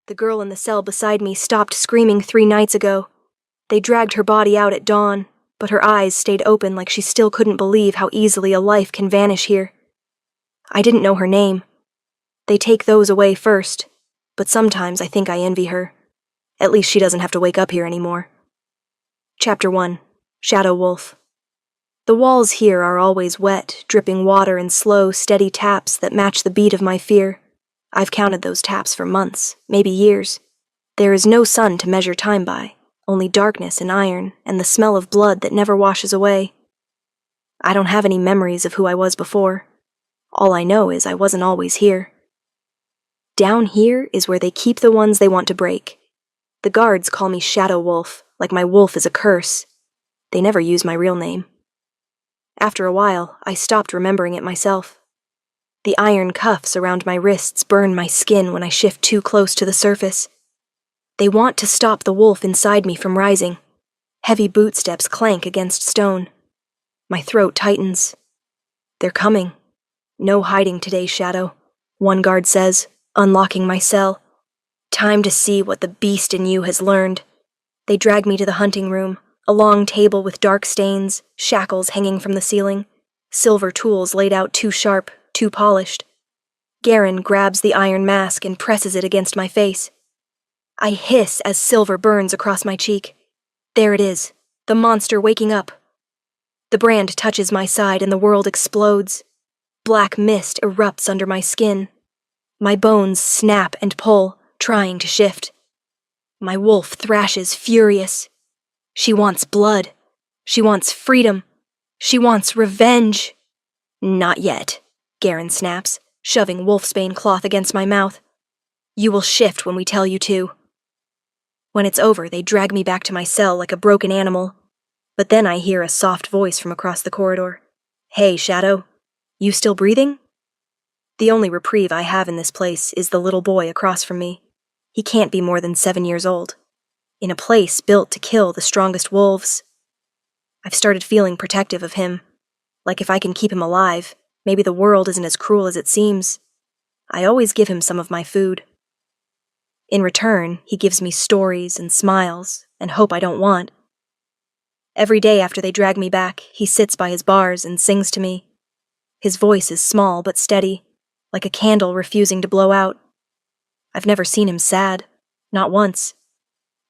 The girl in the cell beside me stopped screaming 3 nights ago. They dragged her body out at dawn, but her eyes stayed open like she still couldn't believe how easily a life can vanish here. I didn't know her name. They take those away first, but sometimes I think I envy her. At least she doesn't have to wake up here anymore. Chapter 1. Shadow Wolf. The walls here are always wet, dripping water in slow, steady taps that match the beat of my fear. I've counted those taps for months, maybe years. There is no sun to measure time by, only darkness and iron, and the smell of blood that never washes away. I don't have any memories of who I was before. All I know is I wasn't always here. Down here is where they keep the ones they want to break. The guards call me Shadow Wolf, like my wolf is a curse. They never use my real name. After a while, I stopped remembering it myself. The iron cuffs around my wrists burn my skin when I shift too close to the surface. They want to stop the wolf inside me from rising. Heavy bootsteps clank against stone. My throat tightens. They're coming. No hiding today, Shadow, one guard says, unlocking my cell. Time to see what the beast in you has learned. They drag me to the hunting room, a long table with dark stains, shackles hanging from the ceiling, silver tools laid out too sharp, too polished. Garen grabs the iron mask and presses it against my face. I hiss as silver burns across my cheek. There it is, the monster waking up. The brand touches my side and the world explodes. Black mist erupts under my skin. My bones snap and pull, trying to shift. My wolf thrashes, furious. She wants blood. She wants freedom. She wants revenge. Not yet, Garen snaps, shoving wolfsbane cloth against my mouth. You will shift when we tell you to. When it's over, they drag me back to my cell like a broken animal. But then I hear a soft voice from across the corridor. Hey, Shadow. You still breathing? The only reprieve I have in this place is the little boy across from me. He can't be more than 7 years old. In a place built to kill the strongest wolves. I've started feeling protective of him. Like if I can keep him alive, maybe the world isn't as cruel as it seems. I always give him some of my food. In return, he gives me stories and smiles and hope I don't want. Every day after they drag me back, he sits by his bars and sings to me. His voice is small but steady, like a candle refusing to blow out. I've never seen him sad, not once,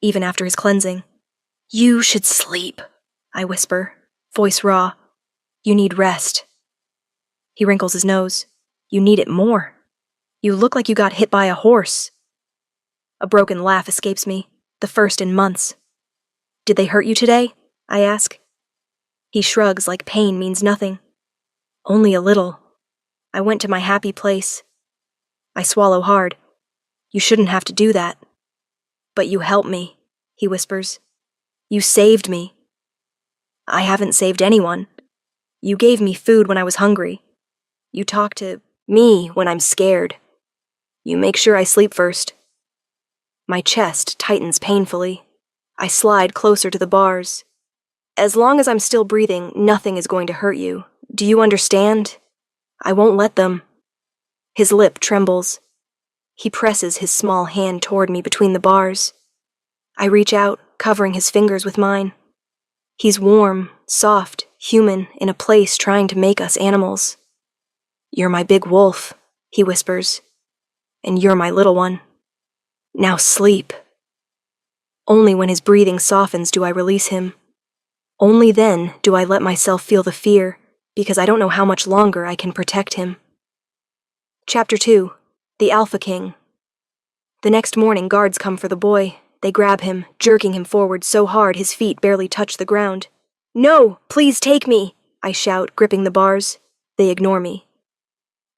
even after his cleansing. You should sleep, I whisper, voice raw. You need rest. He wrinkles his nose. You need it more. You look like you got hit by a horse. A broken laugh escapes me, the first in months. Did they hurt you today? I ask. He shrugs like pain means nothing. Only a little. I went to my happy place. I swallow hard. You shouldn't have to do that. But you helped me, he whispers. You saved me. I haven't saved anyone. You gave me food when I was hungry. You talk to me when I'm scared. You make sure I sleep first. My chest tightens painfully. I slide closer to the bars. As long as I'm still breathing, nothing is going to hurt you. Do you understand? I won't let them. His lip trembles. He presses his small hand toward me between the bars. I reach out, covering his fingers with mine. He's warm, soft, human, in a place trying to make us animals. You're my big wolf, he whispers. And you're my little one. Now sleep. Only when his breathing softens do I release him. Only then do I let myself feel the fear, because I don't know how much longer I can protect him. Chapter 2. The Alpha King. The next morning, guards come for the boy. They grab him, jerking him forward so hard his feet barely touch the ground. No, please take me, I shout, gripping the bars. They ignore me.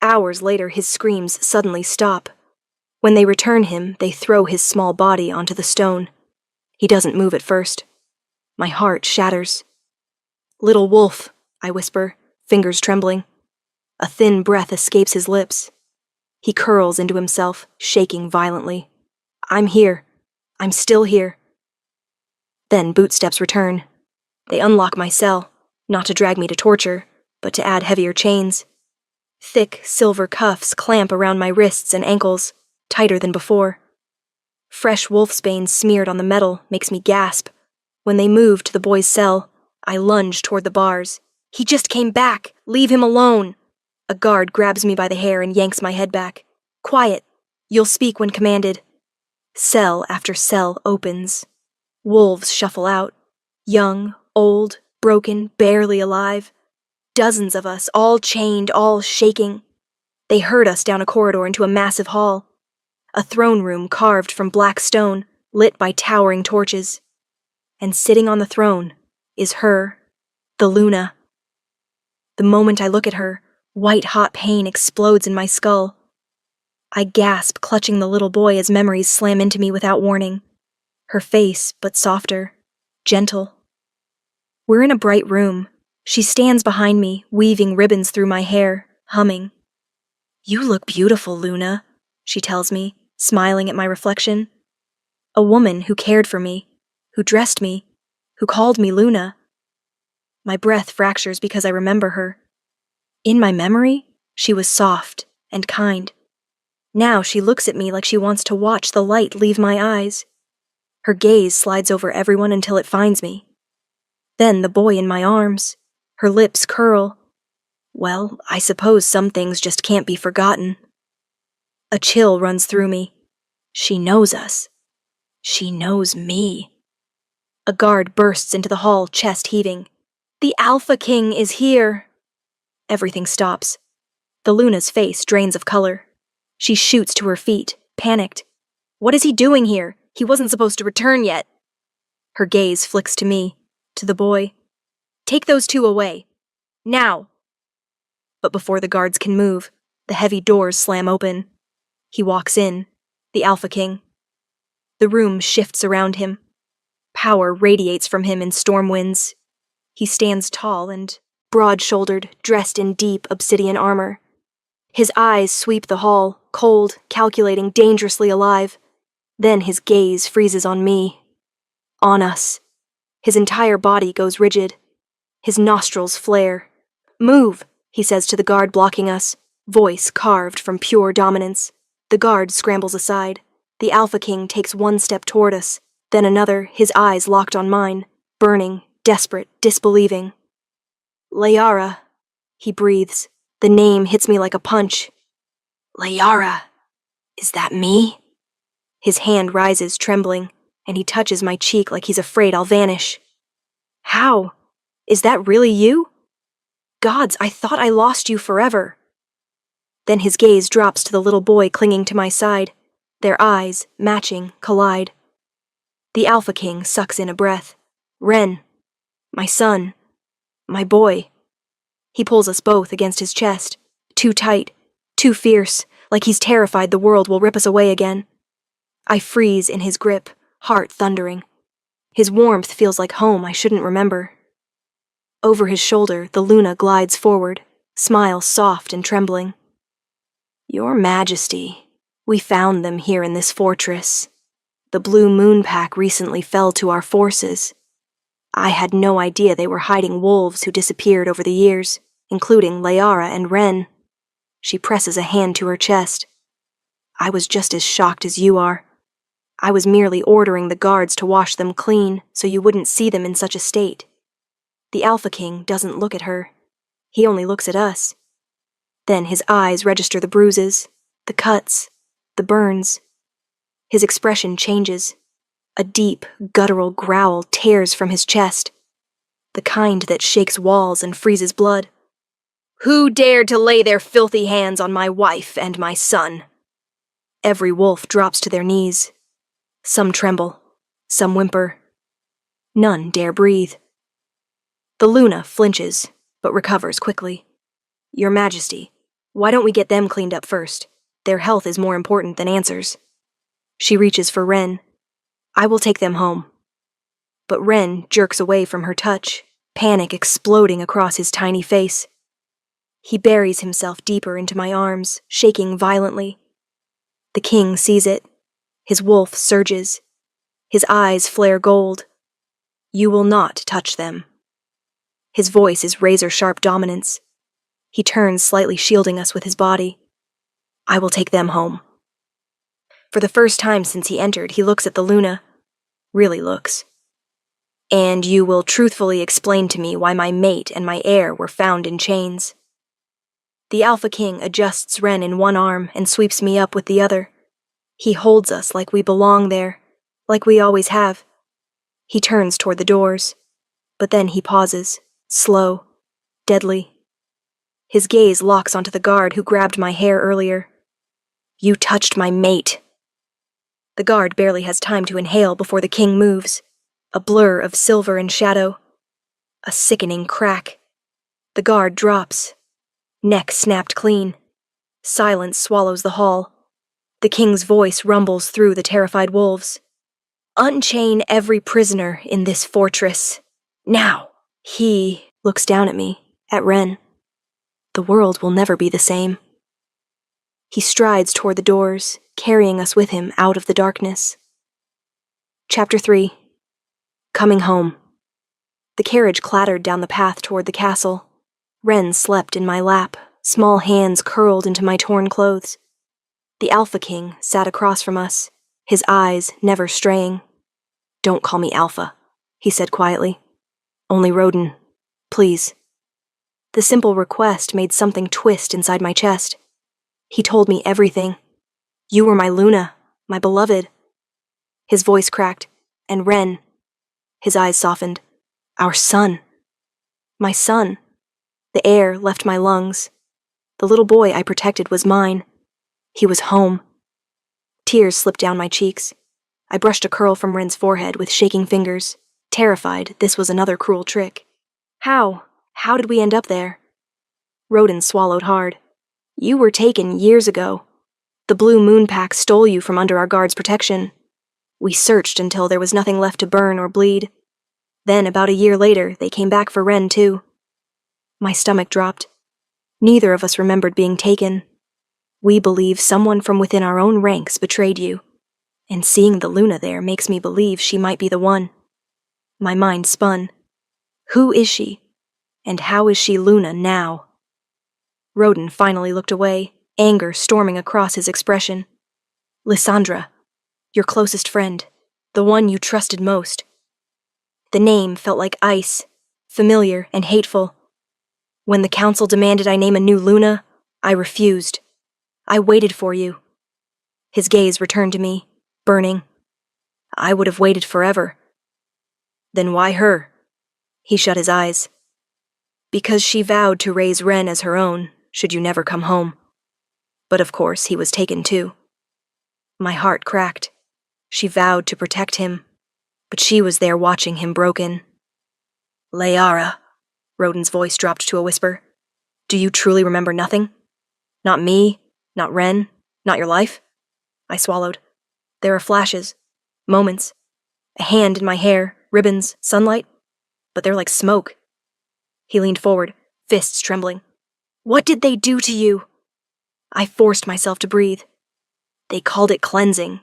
Hours later, his screams suddenly stop. When they return him, they throw his small body onto the stone. He doesn't move at first. My heart shatters. Little wolf, I whisper, fingers trembling. A thin breath escapes his lips. He curls into himself, shaking violently. I'm here. I'm still here. Then bootsteps return. They unlock my cell, not to drag me to torture, but to add heavier chains. Thick silver cuffs clamp around my wrists and ankles, tighter than before. Fresh wolfsbane smeared on the metal makes me gasp. When they move to the boy's cell, I lunge toward the bars. He just came back! Leave him alone! A guard grabs me by the hair and yanks my head back. Quiet! You'll speak when commanded. Cell after cell opens. Wolves shuffle out. Young, old, broken, barely alive. Dozens of us, all chained, all shaking. They herd us down a corridor into a massive hall. A throne room carved from black stone, lit by towering torches. And sitting on the throne is her, the Luna. The moment I look at her, white-hot pain explodes in my skull. I gasp, clutching the little boy as memories slam into me without warning. Her face, but softer, gentle. We're in a bright room. She stands behind me, weaving ribbons through my hair, humming. "You look beautiful, Luna," she tells me, smiling at my reflection. A woman who cared for me, who dressed me, who called me Luna. My breath fractures because I remember her. In my memory, she was soft and kind. Now she looks at me like she wants to watch the light leave my eyes. Her gaze slides over everyone until it finds me. Then the boy in my arms. Her lips curl. Well, I suppose some things just can't be forgotten. A chill runs through me. She knows us. She knows me. A guard bursts into the hall, chest heaving. "The Alpha King is here!" Everything stops. The Luna's face drains of color. She shoots to her feet, panicked. "What is he doing here? He wasn't supposed to return yet." Her gaze flicks to me, to the boy. "Take those two away. Now!" But before the guards can move, the heavy doors slam open. He walks in, the Alpha King. The room shifts around him. Power radiates from him in storm winds. He stands tall and broad-shouldered, dressed in deep obsidian armor. His eyes sweep the hall, cold, calculating, dangerously alive. Then his gaze freezes on me. On us. His entire body goes rigid. His nostrils flare. "Move," he says to the guard blocking us, voice carved from pure dominance. The guard scrambles aside. The Alpha King takes one step toward us, then another, his eyes locked on mine, burning, desperate, disbelieving. "Layara," he breathes. The name hits me like a punch. "Layara, is that me?" His hand rises, trembling, and he touches my cheek like he's afraid I'll vanish. "How? Is that really you? Gods, I thought I lost you forever." Then his gaze drops to the little boy clinging to my side. Their eyes, matching, collide. The Alpha King sucks in a breath. "Ren. My son. My boy." He pulls us both against his chest. Too tight. Too fierce, like he's terrified the world will rip us away again. I freeze in his grip, heart thundering. His warmth feels like home I shouldn't remember. Over his shoulder, the Luna glides forward, smile soft and trembling. "Your Majesty, we found them here in this fortress. The Blue Moon Pack recently fell to our forces. I had no idea they were hiding wolves who disappeared over the years, including Layara and Ren." She presses a hand to her chest. "I was just as shocked as you are. I was merely ordering the guards to wash them clean so you wouldn't see them in such a state." The Alpha King doesn't look at her. He only looks at us. Then his eyes register the bruises, the cuts, the burns. His expression changes. A deep, guttural growl tears from his chest, the kind that shakes walls and freezes blood. "Who dared to lay their filthy hands on my wife and my son?" Every wolf drops to their knees. Some tremble, some whimper. None dare breathe. The Luna flinches, but recovers quickly. "Your Majesty, why don't we get them cleaned up first? Their health is more important than answers." She reaches for Ren. "I will take them home." But Ren jerks away from her touch, panic exploding across his tiny face. He buries himself deeper into my arms, shaking violently. The king sees it. His wolf surges. His eyes flare gold. "You will not touch them." His voice is razor-sharp dominance. He turns, slightly shielding us with his body. "I will take them home." For the first time since he entered, he looks at the Luna. Really looks. And you will truthfully explain to me why my mate and my heir were found in chains. The Alpha King adjusts Ren in one arm and sweeps me up with the other. He holds us like we belong there, like we always have. He turns toward the doors, but then he pauses, slow, deadly. His gaze locks onto the guard who grabbed my hair earlier. You touched my mate. The guard barely has time to inhale before the king moves. A blur of silver and shadow. A sickening crack. The guard drops. Neck snapped clean. Silence swallows the hall. The king's voice rumbles through the terrified wolves. Unchain every prisoner in this fortress. Now! He looks down at me, at Ren. The world will never be the same. He strides toward the doors, carrying us with him out of the darkness. Chapter 3. Coming home. The carriage clattered down the path toward the castle. Ren slept in my lap, small hands curled into my torn clothes. The Alpha King sat across from us, his eyes never straying. Don't call me Alpha, he said quietly. Only Roden, please. The simple request made something twist inside my chest. He told me everything. You were my Luna, my beloved. His voice cracked, and Ren. His eyes softened. Our son. My son. The air left my lungs. The little boy I protected was mine. He was home. Tears slipped down my cheeks. I brushed a curl from Ren's forehead with shaking fingers, terrified this was another cruel trick. How? How did we end up there? Roden swallowed hard. You were taken years ago. The Blue Moon Pack stole you from under our guard's protection. We searched until there was nothing left to burn or bleed. Then, about a year later, they came back for Ren, too. My stomach dropped. Neither of us remembered being taken. We believe someone from within our own ranks betrayed you, and seeing the Luna there makes me believe she might be the one. My mind spun. Who is she? And how is she Luna now? Roden finally looked away, anger storming across his expression. Lysandra, your closest friend, the one you trusted most. The name felt like ice, familiar and hateful. When the council demanded I name a new Luna, I refused. I waited for you. His gaze returned to me, burning. I would have waited forever. Then why her? He shut his eyes. Because she vowed to raise Ren as her own, should you never come home. But of course he was taken too. My heart cracked. She vowed to protect him, but she was there watching him broken. Layara, Roden's voice dropped to a whisper. Do you truly remember nothing? Not me, not Ren, not your life? I swallowed. There are flashes, moments, a hand in my hair, ribbons, sunlight, but they're like smoke. He leaned forward, fists trembling. What did they do to you? I forced myself to breathe. They called it cleansing.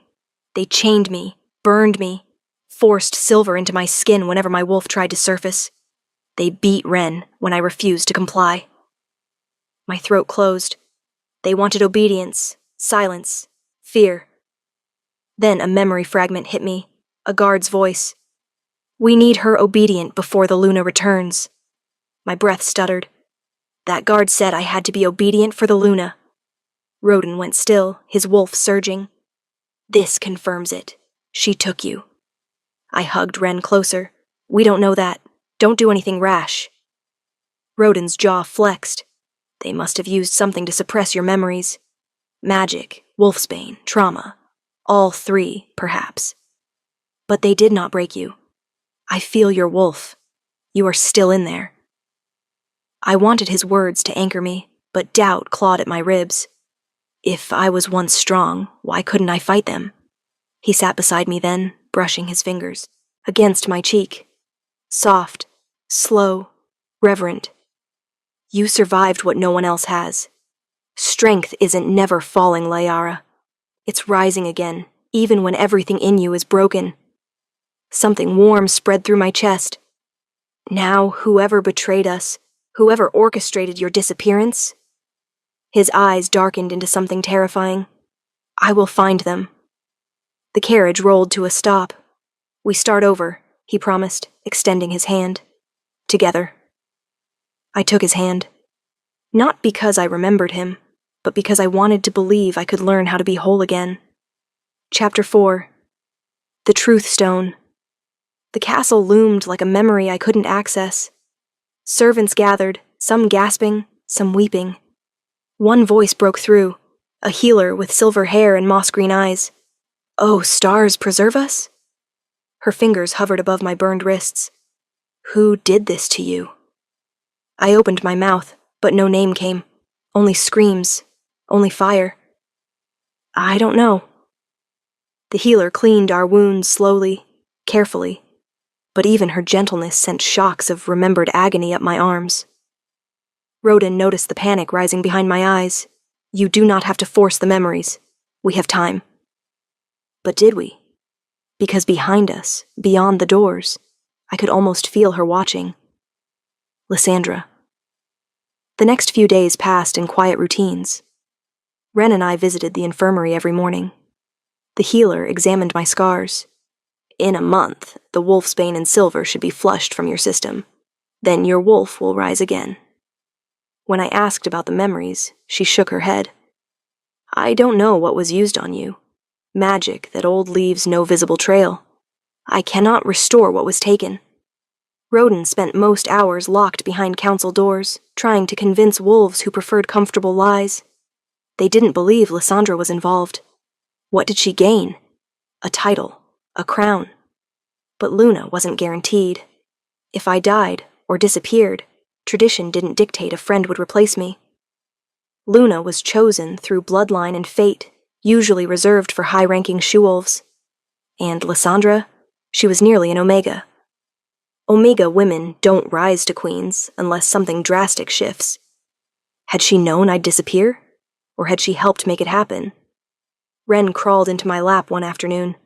They chained me, burned me, forced silver into my skin whenever my wolf tried to surface. They beat Ren when I refused to comply. My throat closed. They wanted obedience, silence, fear. Then a memory fragment hit me, a guard's voice. We need her obedient before the Luna returns. My breath stuttered. That guard said I had to be obedient for the Luna. Roden went still, his wolf surging. This confirms it. She took you. I hugged Ren closer. We don't know that. Don't do anything rash. Roden's jaw flexed. They must have used something to suppress your memories. Magic, wolfsbane, trauma. All three, perhaps. But they did not break you. I feel your wolf. You are still in there. I wanted his words to anchor me, but doubt clawed at my ribs. If I was once strong, why couldn't I fight them? He sat beside me then, brushing his fingers, against my cheek. Soft, slow, reverent. You survived what no one else has. Strength isn't never falling, Layara. It's rising again, even when everything in you is broken. Something warm spread through my chest. Now, whoever betrayed us, whoever orchestrated your disappearance. His eyes darkened into something terrifying. I will find them. The carriage rolled to a stop. "We start over," he promised, extending his hand. "Together." I took his hand. Not because I remembered him, but because I wanted to believe I could learn how to be whole again. Chapter 4. The Truth Stone. The castle loomed like a memory I couldn't access. Servants gathered, some gasping, some weeping. One voice broke through, a healer with silver hair and moss-green eyes. "Oh, stars preserve us?" Her fingers hovered above my burned wrists. "Who did this to you?" I opened my mouth, but no name came. Only screams, only fire. "I don't know." The healer cleaned our wounds slowly, carefully, but even her gentleness sent shocks of remembered agony up my arms. Roden noticed the panic rising behind my eyes. "You do not have to force the memories. We have time." But did we? Because behind us, beyond the doors, I could almost feel her watching. Lysandra. The next few days passed in quiet routines. Wren and I visited the infirmary every morning. The healer examined my scars. "In a month, the wolfsbane and silver should be flushed from your system. Then your wolf will rise again." When I asked about the memories, she shook her head. "I don't know what was used on you. Magic that old leaves no visible trail. I cannot restore what was taken." Roden spent most hours locked behind council doors, trying to convince wolves who preferred comfortable lies. They didn't believe Lysandra was involved. What did she gain? A title, a crown. But Luna wasn't guaranteed. If I died or disappeared, tradition didn't dictate a friend would replace me. Luna was chosen through bloodline and fate, usually reserved for high-ranking she-wolves. And Lysandra, she was nearly an Omega. Omega women don't rise to queens unless something drastic shifts. Had she known I'd disappear? Or had she helped make it happen? Wren crawled into my lap one afternoon.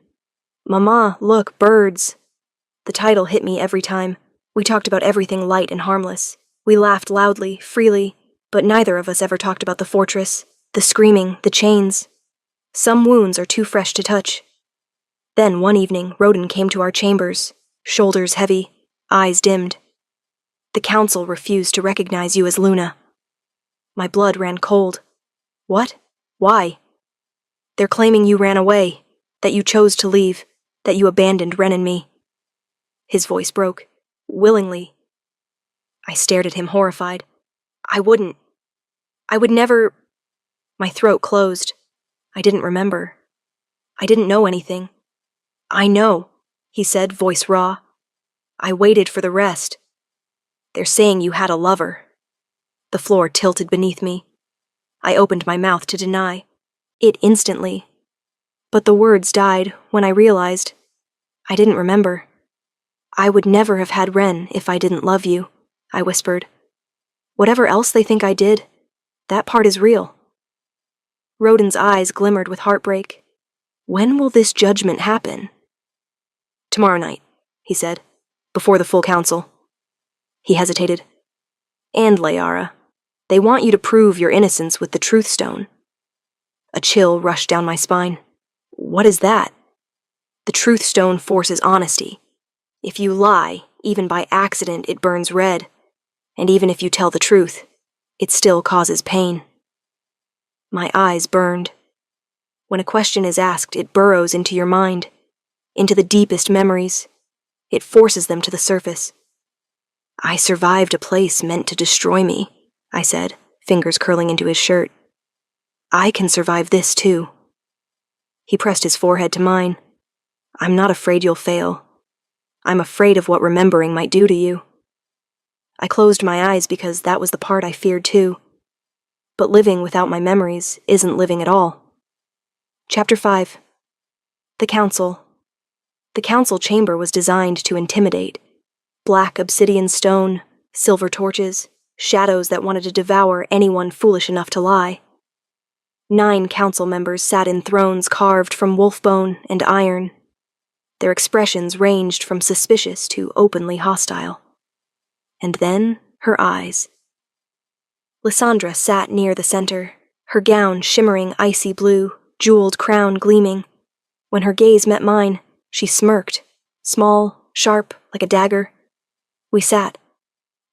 "Mama, look, birds." The title hit me every time. We talked about everything light and harmless. We laughed loudly, freely, but neither of us ever talked about the fortress, the screaming, the chains. Some wounds are too fresh to touch. Then one evening, Roden came to our chambers, shoulders heavy, eyes dimmed. "The council refused to recognize you as Luna." My blood ran cold. "What? Why?" "They're claiming you ran away, that you chose to leave, that you abandoned Wren and me." His voice broke. "Willingly." I stared at him horrified. I would never." My throat closed. I didn't remember. I didn't know anything. "I know," he said, voice raw. "I waited for the rest. They're saying you had a lover." The floor tilted beneath me. I opened my mouth to deny. It instantly. But the words died when I realized I didn't remember. "I would never have had Wren if I didn't love you," I whispered. "Whatever else they think I did, that part is real." Roden's eyes glimmered with heartbreak. "When will this judgment happen?" "Tomorrow night," he said, "before the full council." He hesitated. "And Layara, they want you to prove your innocence with the Truth Stone." A chill rushed down my spine. "What is that?" "The Truth Stone forces honesty. If you lie, even by accident, it burns red. And even if you tell the truth, it still causes pain." My eyes burned. When a question is asked, it burrows into your mind, into the deepest memories. It forces them to the surface. "I survived a place meant to destroy me," I said, fingers curling into his shirt. "I can survive this too." He pressed his forehead to mine. "I'm not afraid you'll fail. I'm afraid of what remembering might do to you." I closed my eyes because that was the part I feared too. But living without my memories isn't living at all. Chapter 5. The Council. The council chamber was designed to intimidate. Black obsidian stone, silver torches, shadows that wanted to devour anyone foolish enough to lie. 9 council members sat in thrones carved from wolf bone and iron. Their expressions ranged from suspicious to openly hostile. And then her eyes. Lysandra sat near the center, her gown shimmering icy blue, jeweled crown gleaming. When her gaze met mine, she smirked, small, sharp, like a dagger. We sat.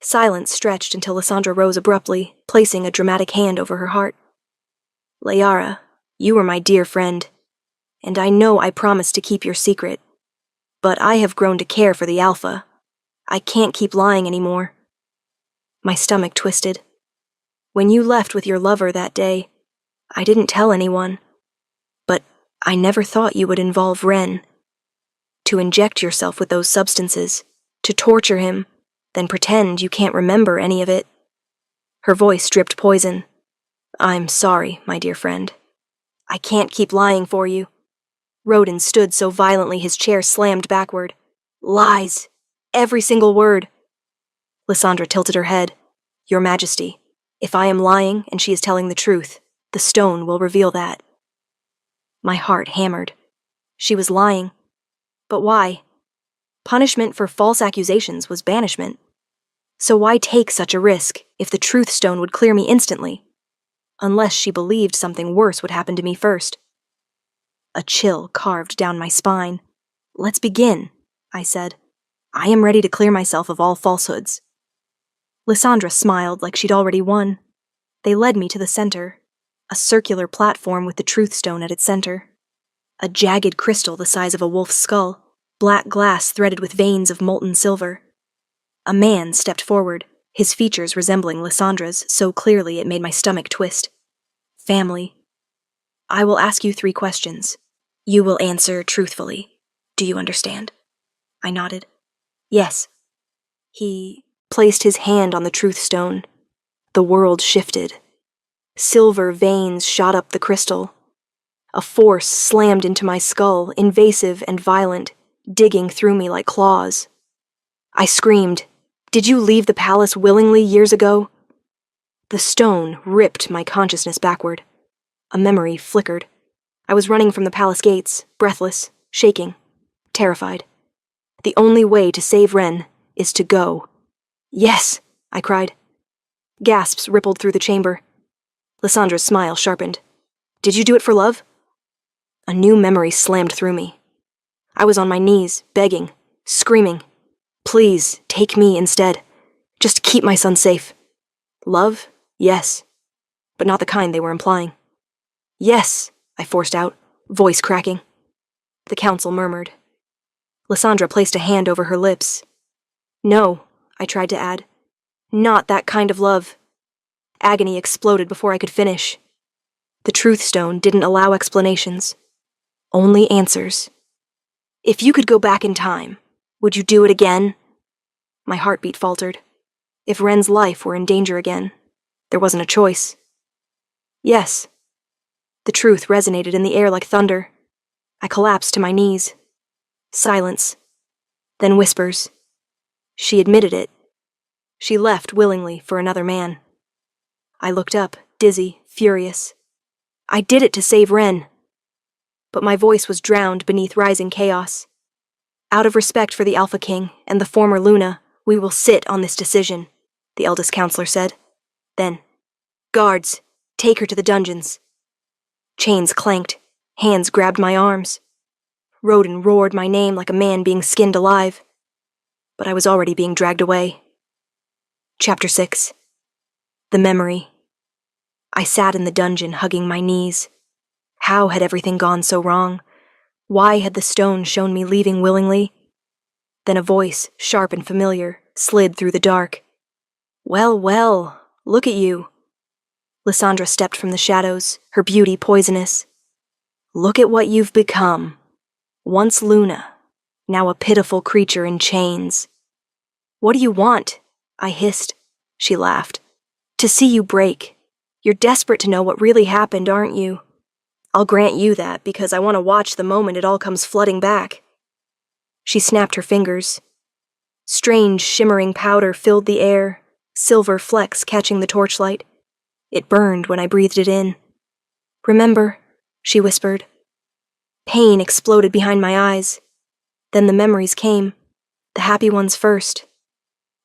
Silence stretched until Lysandra rose abruptly, placing a dramatic hand over her heart. Layara, you are my dear friend, and I know I promised to keep your secret, but I have grown to care for the Alpha. I can't keep lying anymore. My stomach twisted. When you left with your lover that day, I didn't tell anyone, but I never thought you would involve Ren. To inject yourself with those substances, to torture him, then pretend you can't remember any of it. Her voice dripped poison. I'm sorry, my dear friend. I can't keep lying for you. Roden stood so violently his chair slammed backward. Lies! Every single word! Lysandra tilted her head. Your Majesty, if I am lying and she is telling the truth, the stone will reveal that. My heart hammered. She was lying. But why? Punishment for false accusations was banishment. So why take such a risk if the truth stone would clear me instantly? Unless she believed something worse would happen to me first. A chill carved down my spine. Let's begin, I said. I am ready to clear myself of all falsehoods. Lysandra smiled like she'd already won. They led me to the center, a circular platform with the truth stone at its center. A jagged crystal the size of a wolf's skull, black glass threaded with veins of molten silver. A man stepped forward, his features resembling Lysandra's so clearly it made my stomach twist. Family. I will ask you 3 questions. You will answer truthfully. Do you understand? I nodded. Yes. He placed his hand on the truth stone. The world shifted. Silver veins shot up the crystal. A force slammed into my skull, invasive and violent, digging through me like claws. I screamed, Did you leave the palace willingly years ago? The stone ripped my consciousness backward. A memory flickered. I was running from the palace gates, breathless, shaking, terrified. The only way to save Ren is to go. Yes, I cried. Gasps rippled through the chamber. Lysandra's smile sharpened. Did you do it for love? A new memory slammed through me. I was on my knees, begging, screaming. Please, take me instead. Just keep my son safe. Love? Yes. But not the kind they were implying. Yes, I forced out, voice cracking. The council murmured. Lysandra placed a hand over her lips. No, I tried to add. Not that kind of love. Agony exploded before I could finish. The truth stone didn't allow explanations. Only answers. If you could go back in time, would you do it again? My heartbeat faltered. If Ren's life were in danger again, there wasn't a choice. Yes. The truth resonated in the air like thunder. I collapsed to my knees. Silence. Then whispers. She admitted it. She left willingly for another man. I looked up, dizzy, furious. I did it to save Ren. But my voice was drowned beneath rising chaos. Out of respect for the Alpha King and the former Luna, we will sit on this decision, the eldest counselor said. Then, guards, take her to the dungeons. Chains clanked, hands grabbed my arms. Roden roared my name like a man being skinned alive. But I was already being dragged away. Chapter 6. The Memory. I sat in the dungeon hugging my knees. How had everything gone so wrong? Why had the stone shown me leaving willingly? Then a voice, sharp and familiar, slid through the dark. Well, well, look at you. Lysandra stepped from the shadows, her beauty poisonous. Look at what you've become. Once Luna, now a pitiful creature in chains. What do you want? I hissed. She laughed. To see you break. You're desperate to know what really happened, aren't you? I'll grant you that because I want to watch the moment it all comes flooding back. She snapped her fingers. Strange, shimmering powder filled the air, silver flecks catching the torchlight. It burned when I breathed it in. Remember, she whispered. Pain exploded behind my eyes. Then the memories came, the happy ones first.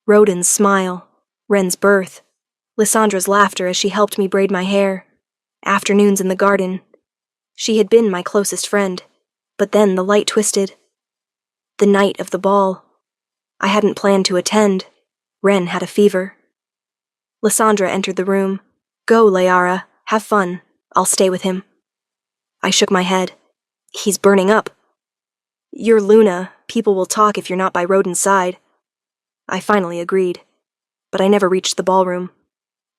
Roden's smile, Ren's birth, Lysandra's laughter as she helped me braid my hair, afternoons in the garden. She had been my closest friend, But then the light twisted. The night of the ball. I hadn't planned to attend. Ren had a fever. Lysandra entered the room. Go, Layara. Have fun. I'll stay with him. I shook my head. He's burning up. You're Luna. People will talk if you're not by Roden's side. I finally agreed. But I never reached the ballroom.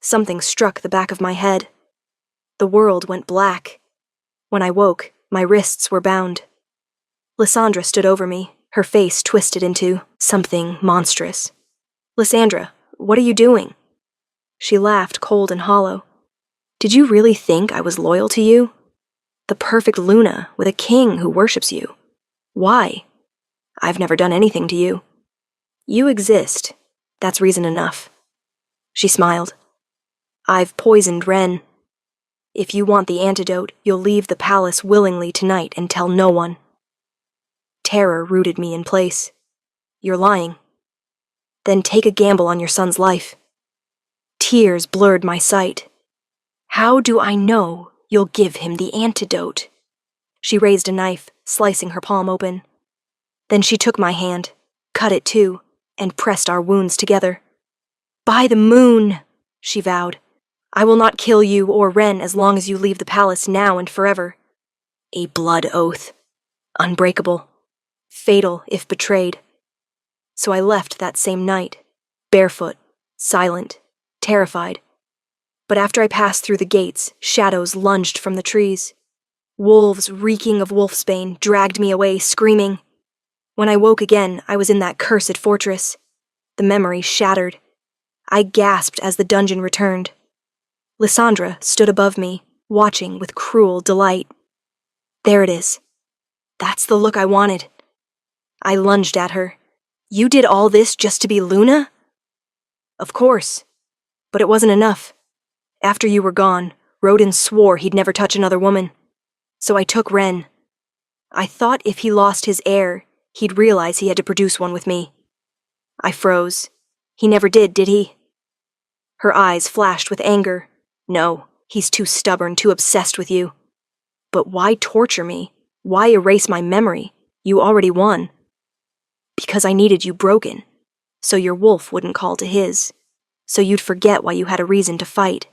Something struck the back of my head. The world went black. When I woke, my wrists were bound. Lysandra stood over me, her face twisted into something monstrous. Lysandra, what are you doing? She laughed cold and hollow. Did you really think I was loyal to you? The perfect Luna with a king who worships you. Why? I've never done anything to you. You exist. That's reason enough. She smiled. I've poisoned Ren. If you want the antidote, you'll leave the palace willingly tonight and tell no one. Terror rooted me in place. You're lying. Then take a gamble on your son's life. Tears blurred my sight. How do I know you'll give him the antidote? She raised a knife, slicing her palm open. Then she took my hand, cut it too, and pressed our wounds together. By the moon, she vowed, I will not kill you or Ren as long as you leave the palace now and forever. A blood oath. Unbreakable. Fatal if betrayed. So I left that same night, barefoot, silent, terrified. But after I passed through the gates, shadows lunged from the trees. Wolves reeking of wolfsbane dragged me away, screaming. When I woke again, I was in that cursed fortress. The memory shattered. I gasped as the dungeon returned. Lysandra stood above me, watching with cruel delight. There it is. That's the look I wanted. I lunged at her. You did all this just to be Luna? Of course. But it wasn't enough. After you were gone, Roden swore he'd never touch another woman. So I took Ren. I thought if he lost his heir, he'd realize he had to produce one with me. I froze. He never did he? Her eyes flashed with anger. No, he's too stubborn, too obsessed with you. But why torture me? Why erase my memory? You already won. Because I needed you broken, so your wolf wouldn't call to his, so you'd forget why you had a reason to fight.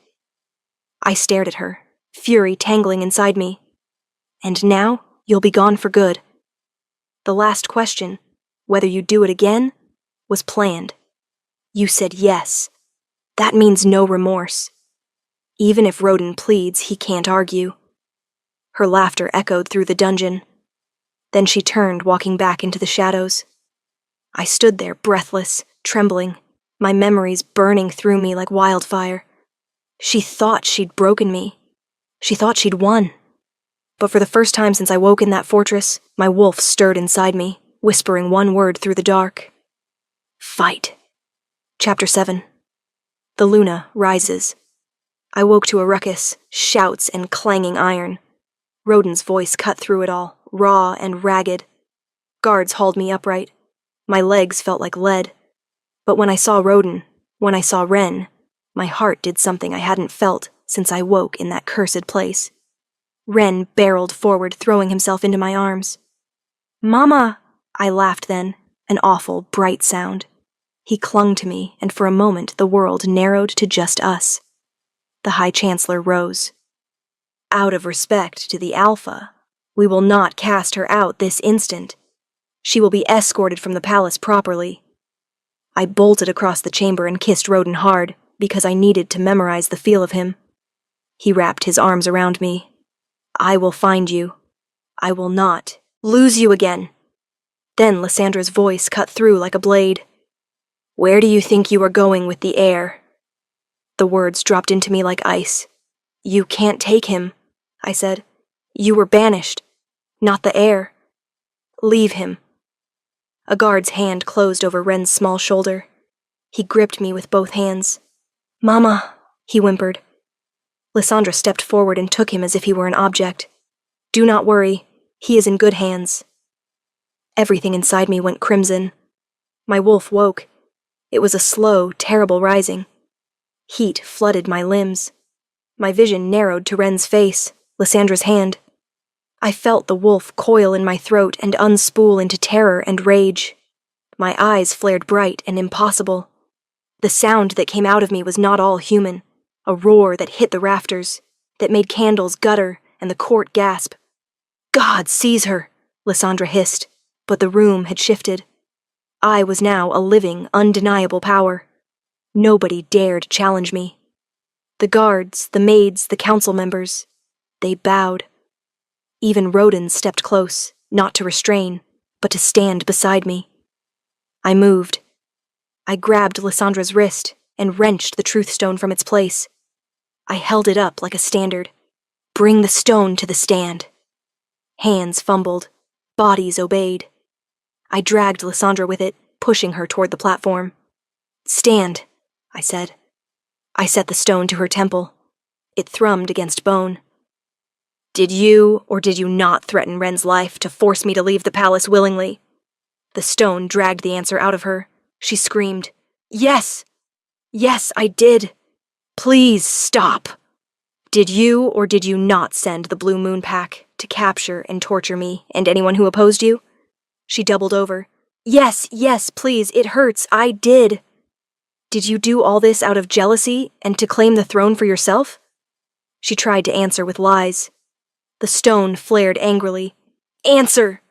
I stared at her, fury tangling inside me. And now, you'll be gone for good. The last question, whether you'd do it again, was planned. You said yes. That means no remorse. Even if Roden pleads, he can't argue. Her laughter echoed through the dungeon. Then she turned, walking back into the shadows. I stood there, breathless, trembling, my memories burning through me like wildfire. She thought she'd broken me. She thought she'd won. But for the first time since I woke in that fortress, my wolf stirred inside me, whispering one word through the dark. Fight. Chapter 7. The Luna rises. I woke to a ruckus, shouts and clanging iron. Roden's voice cut through it all, raw and ragged. Guards hauled me upright. My legs felt like lead. But when I saw Roden, when I saw Ren, my heart did something I hadn't felt since I woke in that cursed place. Ren barreled forward, throwing himself into my arms. Mama! I laughed then, an awful, bright sound. He clung to me, and for a moment the world narrowed to just us. The High Chancellor rose. Out of respect to the Alpha, we will not cast her out this instant. She will be escorted from the palace properly. I bolted across the chamber and kissed Roden hard, because I needed to memorize the feel of him. He wrapped his arms around me. I will find you. I will not lose you again. Then Lysandra's voice cut through like a blade. Where do you think you are going with the heir? The words dropped into me like ice. You can't take him, I said. You were banished, not the heir. Leave him. A guard's hand closed over Ren's small shoulder. He gripped me with both hands. Mama, he whimpered. Lysandra stepped forward and took him as if he were an object. Do not worry, he is in good hands. Everything inside me went crimson. My wolf woke. It was a slow, terrible rising. Heat flooded my limbs. My vision narrowed to Ren's face, Lysandra's hand. I felt the wolf coil in my throat and unspool into terror and rage. My eyes flared bright and impossible. The sound that came out of me was not all human, a roar that hit the rafters, that made candles gutter and the court gasp. "God seize her," Lysandra hissed, but the room had shifted. I was now a living, undeniable power. Nobody dared challenge me. The guards, the maids, the council members, they bowed. Even Roden stepped close, not to restrain, but to stand beside me. I moved. I grabbed Lysandra's wrist and wrenched the truth stone from its place. I held it up like a standard. "Bring the stone to the stand." Hands fumbled. Bodies obeyed. I dragged Lysandra with it, pushing her toward the platform. "Stand," I said. I set the stone to her temple. It thrummed against bone. "Did you or did you not threaten Ren's life to force me to leave the palace willingly?" The stone dragged the answer out of her. She screamed, "Yes! Yes, I did! Please stop! Did you or did you not send the Blue Moon Pack to capture and torture me and anyone who opposed you?" She doubled over. "Yes, yes, please, it hurts, I did. Did you do all this out of jealousy and to claim the throne for yourself?" She tried to answer with lies. The stone flared angrily. "Answer!"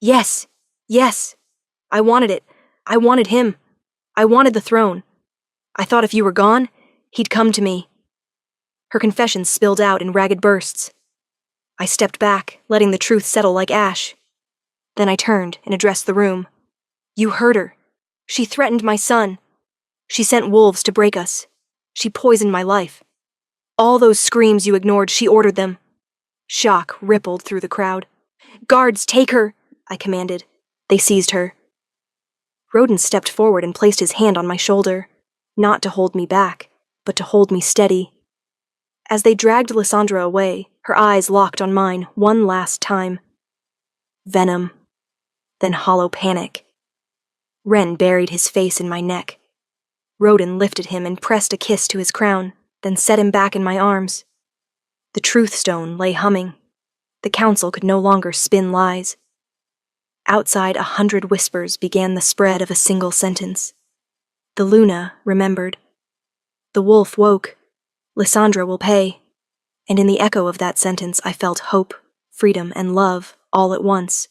"Yes, yes. I wanted it. I wanted him. I wanted the throne. I thought if you were gone, he'd come to me." Her confession spilled out in ragged bursts. I stepped back, letting the truth settle like ash. Then I turned and addressed the room. "You heard her. She threatened my son. She sent wolves to break us. She poisoned my life. All those screams you ignored, she ordered them." Shock rippled through the crowd. "Guards, take her!" I commanded. They seized her. Roden stepped forward and placed his hand on my shoulder, not to hold me back, but to hold me steady. As they dragged Lysandra away, her eyes locked on mine one last time. Venom, then hollow panic. Ren buried his face in my neck. Roden lifted him and pressed a kiss to his crown, then set him back in my arms. The truth stone lay humming. The council could no longer spin lies. Outside, 100 whispers began the spread of a single sentence. The Luna remembered. The wolf woke. Lysandra will pay. And in the echo of that sentence I felt hope, freedom, and love all at once.